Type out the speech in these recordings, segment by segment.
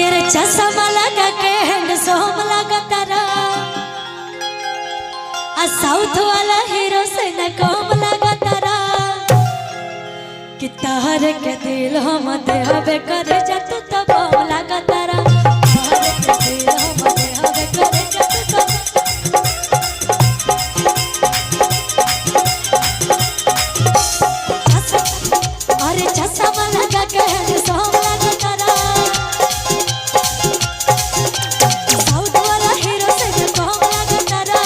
रे चश्मा लगा के हैंडसम लगा तारा साउथ वाला हीरो से न कम लगा तारा कि तार के दिल हम देहबे करे जा तू तो बम लगा तारा तार के दिल हम देहबे करे जा तू तो अरे चश्मा लगा के हैंडसम लगा तारा साउथ वाला हीरो से न कम लगा तारा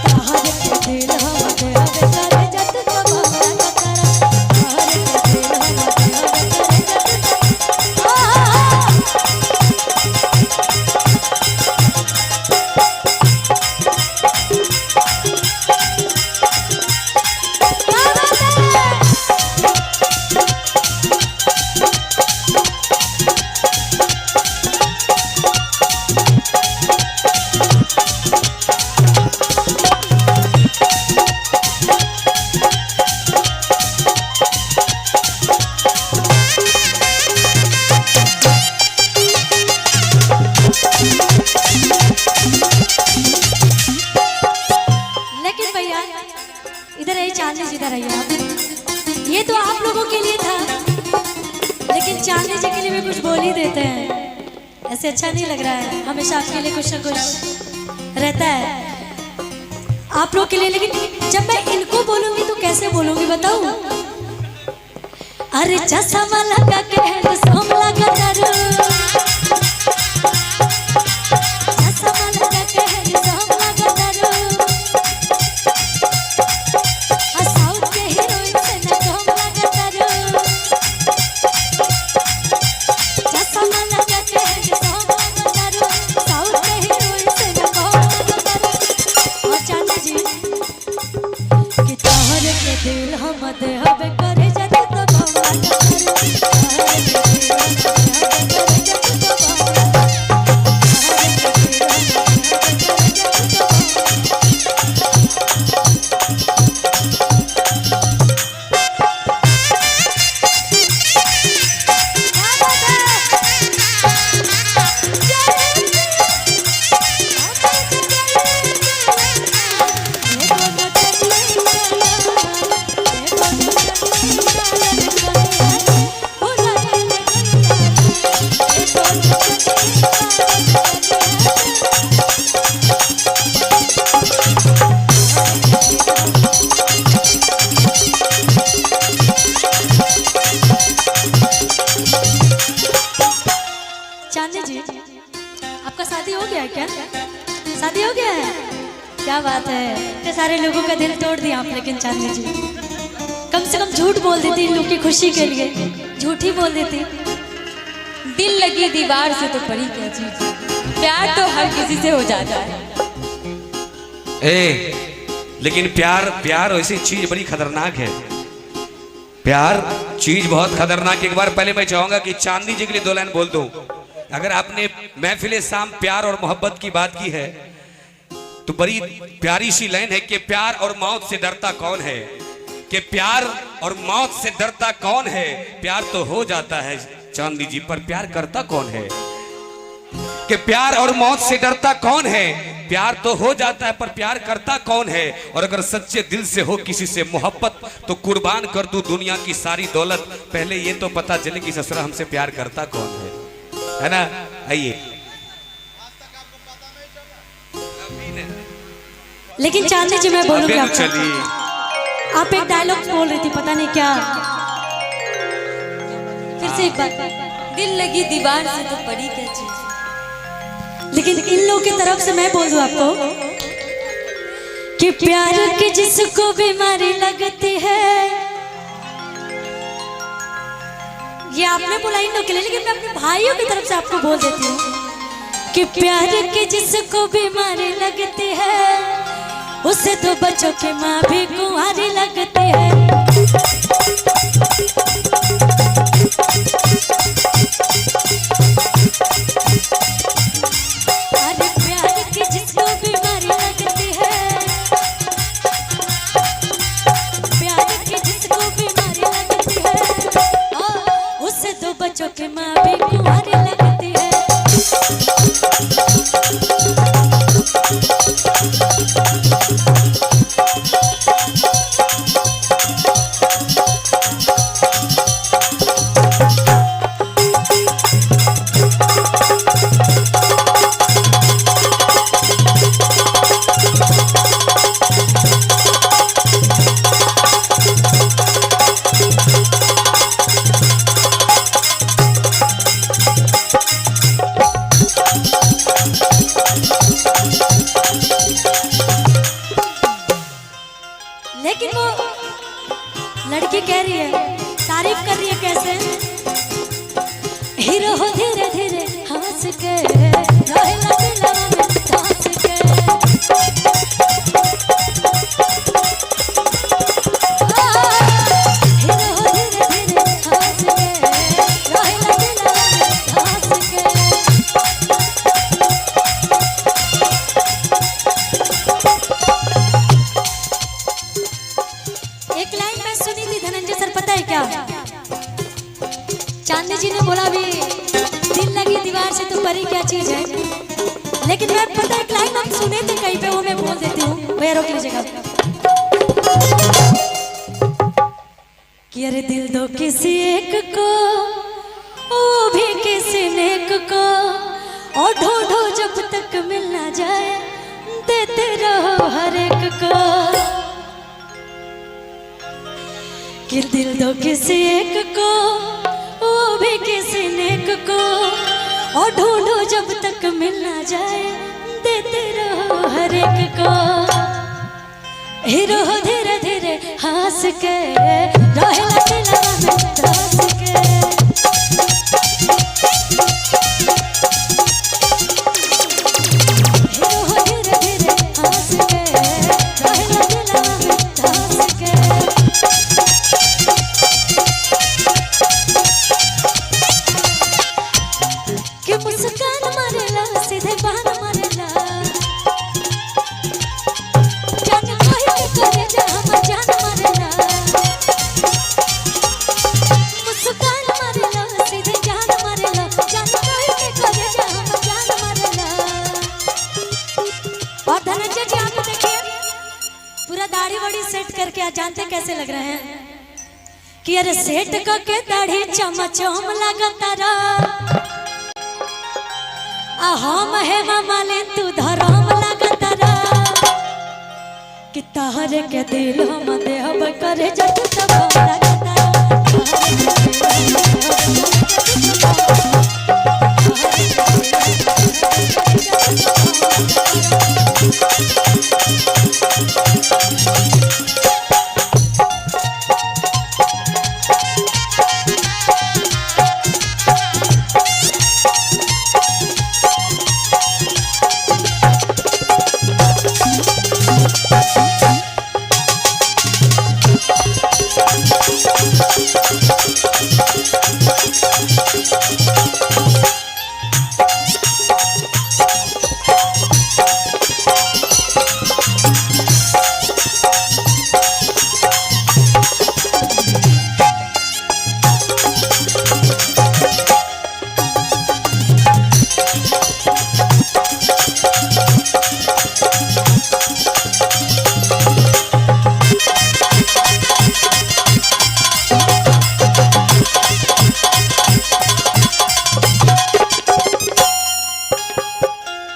तार के दिल हम देहबे करे जा तू तो बम लगा तारा तार के दिल हम देहबे करे जा लेकिन भैया इधर आई चांदनी जी, इधर आइए आप। ये तो आप लोगों के लिए था, लेकिन चांदनी जी के लिए भी कुछ बोल ही देते हैं। ऐसे अच्छा नहीं लग रहा है, हमेशा आपके लिए कुछ न कुछ रहता है आप लोग के लिए। लेकिन जब मैं इनको बोलूंगी तो कैसे बोलूंगी बताऊं? अरे चश्मा लगा के हैंडसम लगा तारा चश्मा लगा के हैंडसम लगा तारा साउथ के हीरोइन से न कम लगा तारा चश्मा लगा के हैंडसम लगा तारा साउथ के हीरोइन से न कम लगा तारा। और चांदी जी कि तोहर के दिल हम देहबे करे जा तू तो बम लगा तारा तोहर के दिल हम देहबे करे जा तू तो बम लगा तोहर के दिल हम देहबे करे जा तू तो बम चांदी जी आपका शादी हो गया है क्या? शादी हो गया है, क्या बात है। इतने सारे लोगों का दिल तोड़ दिया आप। लेकिन चांदी जी कम से कम झूठ बोल देती इन लोग की खुशी के लिए, झूठ ही बोल देती। दिल लगी दीवार से तो परी क्या चीज, प्यार तो हर किसी से हो जाता है। लेकिन प्यार ऐसी चीज बड़ी खतरनाक है। प्यार चीज बहुत खतरनाक। एक बार पहले मैं चाहूंगा कि चांदी जी के लिए 2 लाइन बोल दूं। अगर आपने महफिले शाम प्यार और मोहब्बत की बात की है तो बड़ी प्यारी सी लाइन है कि प्यार और मौत से डरता कौन है, कि प्यार और मौत से डरता कौन है। प्यार तो हो जाता है चांदी जी, पर प्यार करता कौन है? कि प्यार और मौत से डरता कौन है, प्यार तो हो जाता है पर प्यार करता कौन है। और अगर सच्चे दिल से हो किसी से मोहब्बत तो कुर्बान कर दूं दुनिया की सारी दौलत, पहले ये तो पता चले कि ससुरा हमसे प्यार करता कौन है ना? आइए। लेकिन चांदी जी मैं बोलूंगी आपको, चलिए आप एक डायलॉग बोल रही थी, पता नहीं क्या, फिर से एक बार। दिल लगी दीवार से तो परी क्या चीज। लेकिन इन लोगों की तरफ से मैं बोल दूं आपको कि प्यार की जिसको बीमारी लगती है, ये आपने बोला इन लोगों के लिए, लेकिन मैं अपने भाइयों की तरफ से आपको बोल देती हूँ कि प्यार की जिसको बीमारी लगती है उसे तो बच्चों की माँ भी कुंवारी लगती है। अरे प्यार की जिसको बीमारी लगती है, प्यार की जिसको बीमारी लगती है उसे तो जबकि माँ भी कुंवारी लगती है। लेकिन वो लड़की कह रही है, तारीफ कर रही है कैसे, हीरो हो धीरे धीरे हंस के रहेला दिलवा में धंस के। हीरो हो धीरे धीरे हंस के रहेला दिलवा में धंस के। एक लाइन मैं सुनी थी धनंजय सर, पता है क्या, चांदनी जी ने बोला भी दिल लगी दीवार से तो परी क्या चीज है, लेकिन मैं पता है एक लाइन हम सुने थे कहीं पे, वो मैं बोल देती हूँ, भैया रोक लीजिएगा। कि अरे दिल दो किसी एक को, वो भी किसी नेक को, और ढूंढो जब तक मिल ना जाए, देते रहो हर एक को। कि दिल दो किसी एक को, वो भी किसी नेक को, और ढूंढो जब तक मिल ना जाए, देते रहो हर एक को। हीरो हो धीरे धीरे हंस के रहेला दिलवा में धंस के। हीरो हो धीरे धीरे हंस के रहेला दिलवा में धंस के। कि मुस्कान मारेला सीधे बाण मारेला, जान कोई के करे जा हम जान मारेला। मुस्कान मारेला सीधे जान मारेला, जान कोई के करे जा हम जान मारेला। और धनंजय जी आप देखिए, पूरा दाढ़ी वाड़ी सेट करके आज जानते कैसे लग रहे हैं, कि अरे सेट करके दाढ़ी चमचम लगता रा, हम है माले तू धरम लगता रा। कि तहरे के दिल हम देहब करे जट तब लगता रा।